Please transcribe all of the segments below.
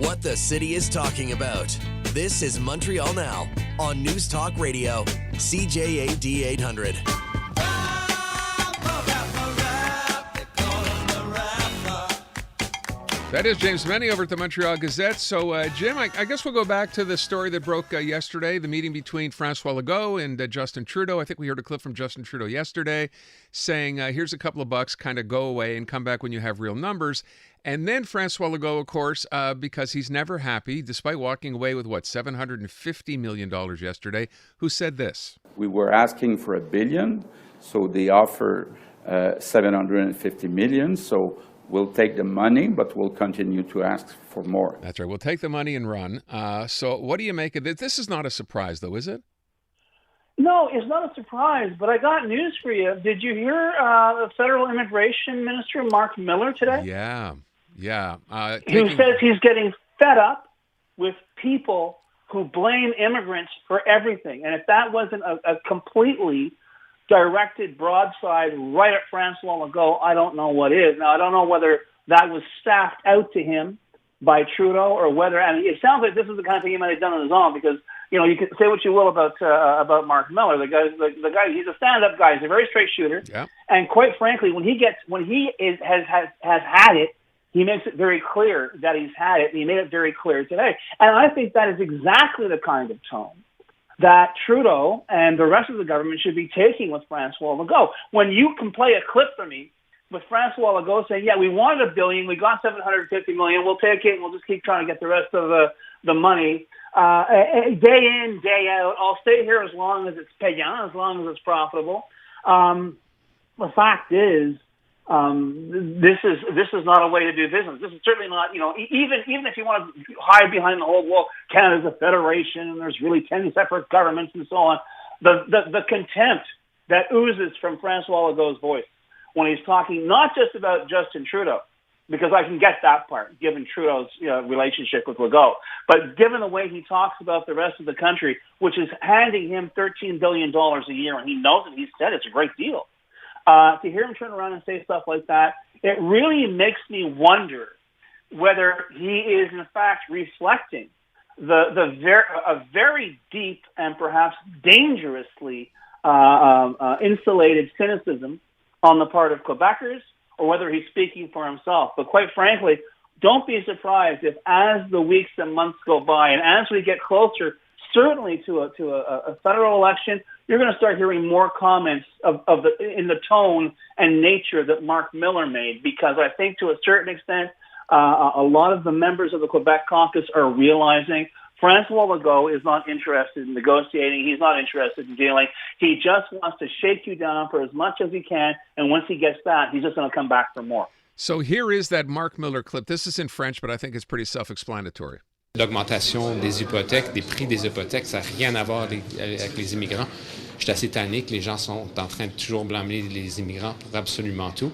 What the city is talking about. This is Montreal Now on News Talk Radio, CJAD 800. That is James MENNIE over at the Montreal Gazette. So, Jim, I guess we'll go back to the story that broke yesterday, the meeting between François Legault and Justin Trudeau. I think we heard a clip from Justin Trudeau yesterday saying, here's a couple of bucks, kind of go away and come back when you have real numbers. And then François Legault, of course, because he's never happy, despite walking away with, $750 million yesterday, who said this. We were asking for $1 billion, so they offer $750 million, so we'll take the money, but we'll continue to ask for more. That's right. We'll take the money and run. So what do you make of it? This is not a surprise, though, is it? No, it's not a surprise, but I got news for you. Did you hear the Federal Immigration Minister, Mark Miller, today? Yeah. Who says he's getting fed up with people who blame immigrants for everything. And if that wasn't a completely directed broadside right at François Legault, I don't know what is. Now, I don't know whether that was staffed out to him by Trudeau or whether, and it sounds like this is the kind of thing he might have done on his own because, you can say what you will about Mark Miller. The guy, he's a stand-up guy. He's a very straight shooter. Yeah. And quite frankly, when he has had it, he makes it very clear that he's had it, and he made it very clear today. And I think that is exactly the kind of tone that Trudeau and the rest of the government should be taking with François Legault. When you can play a clip for me with François Legault saying, yeah, we wanted $1 billion, we got $750 million, we'll take it, and we'll just keep trying to get the rest of the money. Day in, day out, I'll stay here as long as it's payant, as long as it's profitable. The fact is, this is not a way to do business. This is certainly not, even if you want to hide behind the whole, well, Canada's a federation and there's really 10 separate governments and so on. The contempt that oozes from François Legault's voice when he's talking not just about Justin Trudeau, because I can get that part, given Trudeau's relationship with Legault, but given the way he talks about the rest of the country, which is handing him $13 billion a year, and he knows it, he said it's a great deal. To hear him turn around and say stuff like that, it really makes me wonder whether he is in fact reflecting a very deep and perhaps dangerously insulated cynicism on the part of Quebecers, or whether he's speaking for himself. But quite frankly, don't be surprised if as the weeks and months go by, and as we get closer, certainly to a federal election, you're going to start hearing more comments in the tone and nature that Mark Miller made, because I think to a certain extent, a lot of the members of the Quebec caucus are realizing François Legault is not interested in negotiating. He's not interested in dealing. He just wants to shake you down for as much as he can, and once he gets that, he's just going to come back for more. So here is that Mark Miller clip. This is in French, but I think it's pretty self-explanatory. L'augmentation des hypothèques, des prix des hypothèques, ça n'a rien à voir avec les immigrants. Je suis assez tanné que les gens sont en train de toujours blâmer les immigrants pour absolument tout.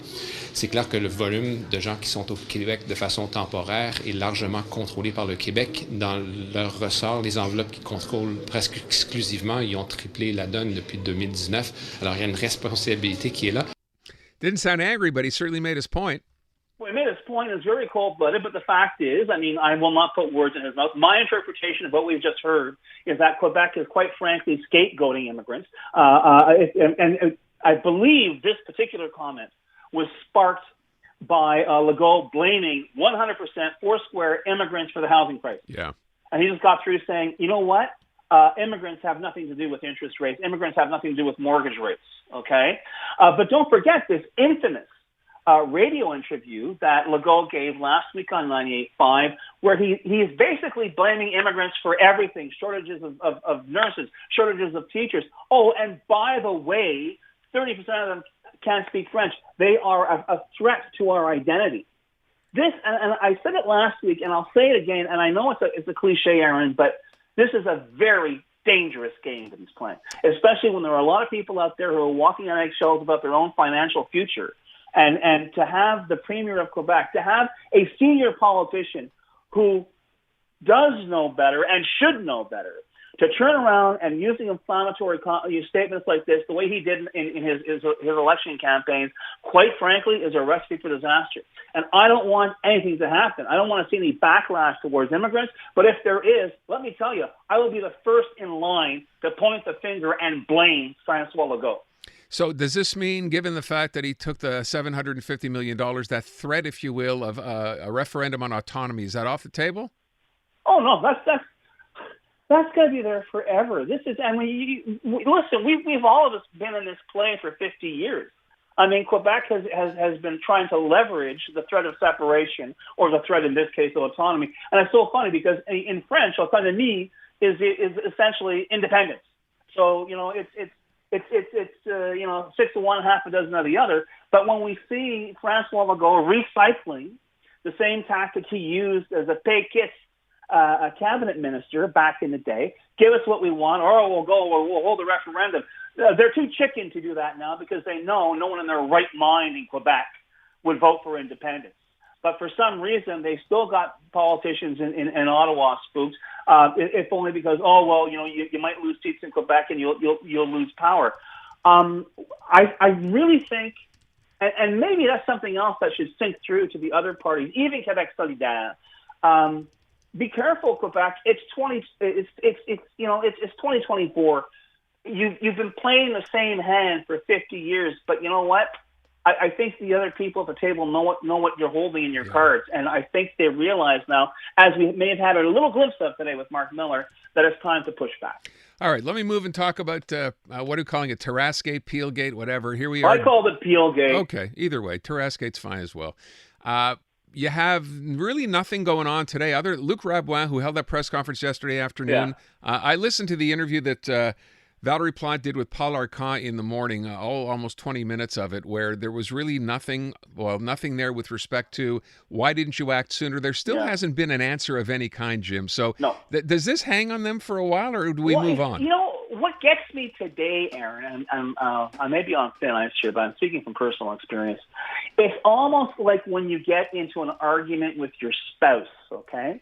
C'est clair que le volume de gens qui sont au Québec de façon temporaire est largement contrôlé par le Québec. Dans leur ressort, les enveloppes qu'ils contrôlent presque exclusivement, ils ont triplé la donne depuis 2019. Alors, il y a une responsabilité qui est là. Didn't sound angry, but he certainly made his point. Well, he made his point. It's very cold-blooded, but the fact is, I will not put words in his mouth. My interpretation of what we've just heard is that Quebec is quite frankly scapegoating immigrants. And I believe this particular comment was sparked by Legault blaming 100% Foursquare immigrants for the housing crisis. Yeah. And he just got through saying, you know what? Immigrants have nothing to do with interest rates. Immigrants have nothing to do with mortgage rates, okay? But don't forget this infamous radio interview that Legault gave last week on 98.5, where he is basically blaming immigrants for everything, shortages of nurses, shortages of teachers. Oh, and by the way, 30% of them can't speak French. They are a threat to our identity. This, and I said it last week, and I'll say it again, and I know it's a cliche, Aaron, but this is a very dangerous game that he's playing, especially when there are a lot of people out there who are walking on eggshells about their own financial future. And to have the Premier of Quebec, to have a senior politician who does know better and should know better, to turn around and using inflammatory statements like this, the way he did in his election campaigns, quite frankly, is a recipe for disaster. And I don't want anything to happen. I don't want to see any backlash towards immigrants. But if there is, let me tell you, I will be the first in line to point the finger and blame Francois Legault. So does this mean, given the fact that he took the $750 million, that threat, if you will, of a referendum on autonomy, is that off the table? Oh, no, that's going to be there forever. This is, I mean, listen, we've all of us been in this play for 50 years. I mean, Quebec has been trying to leverage the threat of separation, or the threat in this case of autonomy. And it's so funny because in French, autonomie is essentially independence. So, you know, it's 6 to 1, half a dozen of the other. But when we see Francois Legault recycling the same tactic he used as a péquiste, a cabinet minister back in the day, give us what we want, or we'll hold a referendum. They're too chicken to do that now because they know no one in their right mind in Quebec would vote for independence. But for some reason, they still got politicians in Ottawa spooked, if only because, you might lose seats in Quebec and you'll lose power. I really think, and maybe that's something else that should sink through to the other parties, even Quebec Solidaire. Be careful, Quebec. It's 2024. You've been playing the same hand for 50 years, but you know what? I think the other people at the table know what you're holding in your cards, and I think they realize now, as we may have had a little glimpse of today with Mark Miller, that it's time to push back. All right, let me move and talk about what are you calling it, Terraskate, Peelgate, whatever. Here we are. I called it Peelgate. Okay, either way, Terraskate's fine as well. You have really nothing going on today. Other Luc Rabouin, who held that press conference yesterday afternoon. Yeah. I listened to the interview that Valérie Plante did with Paul Arcand in the morning, almost 20 minutes of it, where there was really nothing there with respect to why didn't you act sooner. There still hasn't been an answer of any kind, Jim. So no. Does this hang on them for a while, or do we move on? You know, what gets me today, Aaron, and I may be on thin ice here, but I'm speaking from personal experience. It's almost like when you get into an argument with your spouse, okay?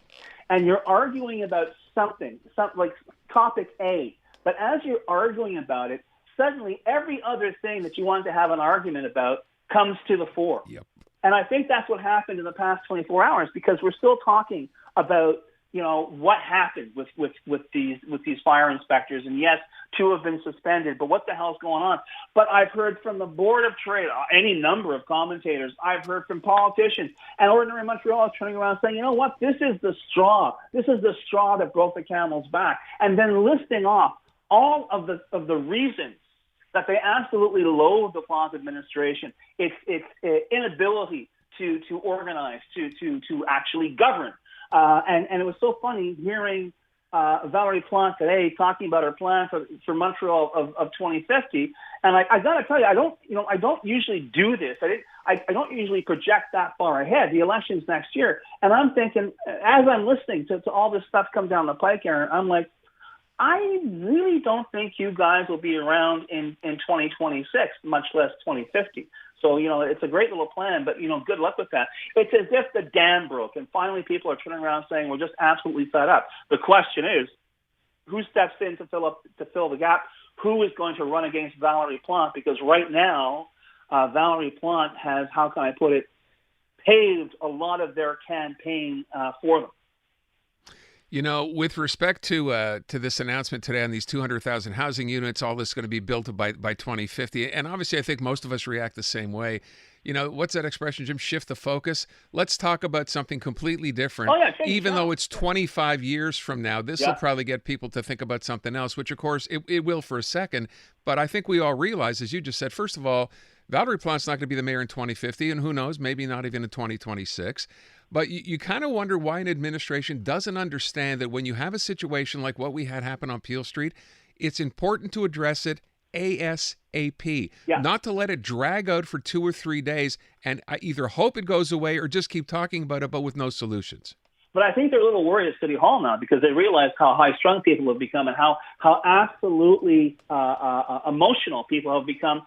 And you're arguing about something like topic A. But as you're arguing about it, suddenly every other thing that you wanted to have an argument about comes to the fore. Yep. And I think that's what happened in the past 24 hours, because we're still talking about, you know, what happened with these fire inspectors. And yes, 2 have been suspended, but what the hell's going on? But I've heard from the Board of Trade, any number of commentators. I've heard from politicians, and ordinary Montreal turning around saying, you know what, this is the straw. This is the straw that broke the camel's back. And then listing off all of the reasons that they absolutely loathe the Plante administration. It's inability to organize, to actually govern. And it was so funny hearing Valérie Plante today talking about her plan for Montreal of 2050. And I got to tell you, I don't usually do this. I don't usually project that far ahead. The election's next year, and I'm thinking, as I'm listening to all this stuff come down the pike, Aaron, I'm like, I really don't think you guys will be around in 2026, much less 2050. So, you know, it's a great little plan, but, you know, good luck with that. It's as if the dam broke, and finally people are turning around saying we're just absolutely fed up. The question is, who steps in to fill the gap? Who is going to run against Valérie Plante? Because right now, Valérie Plante has, how can I put it, paved a lot of their campaign for them. You know, with respect to this announcement today on these 200,000 housing units, all this is going to be built by 2050. And obviously, I think most of us react the same way. You know, what's that expression, Jim? Shift the focus. Let's talk about something completely different. Oh, yeah, even though it's 25 years from now, this will probably get people to think about something else, which, of course, it will for a second. But I think we all realize, as you just said, first of all, Valérie Plante's not going to be the mayor in 2050, and who knows, maybe not even in 2026. But you kind of wonder why an administration doesn't understand that when you have a situation like what we had happen on Peel Street, it's important to address it ASAP, not to let it drag out for 2 or 3 days and either hope it goes away or just keep talking about it, but with no solutions. But I think they're a little worried at City Hall now because they realize how high-strung people have become and how absolutely emotional people have become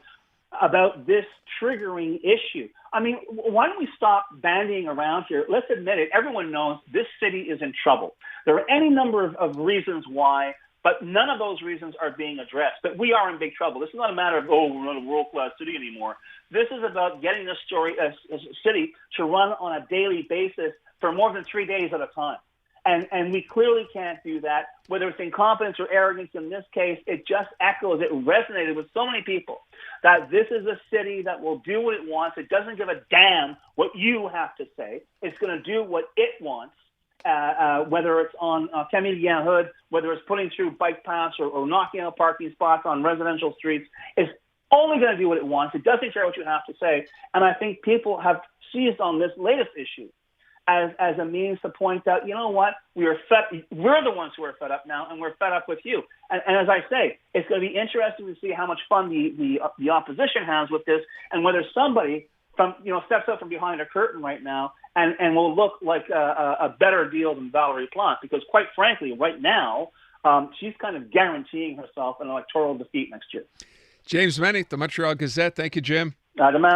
about this triggering issue. I mean, why don't we stop bandying around here? Let's admit it. Everyone knows this city is in trouble. There are any number of reasons why, But none of those reasons are being addressed. But we are in big trouble. This is not a matter of, we're not a world-class city anymore. This is about getting this city to run on a daily basis for more than 3 days at a time. And we clearly can't do that. Whether it's incompetence or arrogance in this case, it just echoes, it resonated with so many people that this is a city that will do what it wants. It doesn't give a damn what you have to say. It's going to do what it wants, whether it's on Camille Hood, whether it's putting through bike paths or knocking out parking spots on residential streets. It's only going to do what it wants. It doesn't care what you have to say. And I think people have seized on this latest issue as a means to point out, you know what, we're the ones who are fed up now, and we're fed up with you. And as I say, it's going to be interesting to see how much fun the opposition has with this, and whether somebody steps out from behind a curtain right now and will look like a better deal than Valérie Plante, because quite frankly, right now, she's kind of guaranteeing herself an electoral defeat next year. James Mennie, the Montreal Gazette. Thank you, Jim. Demain.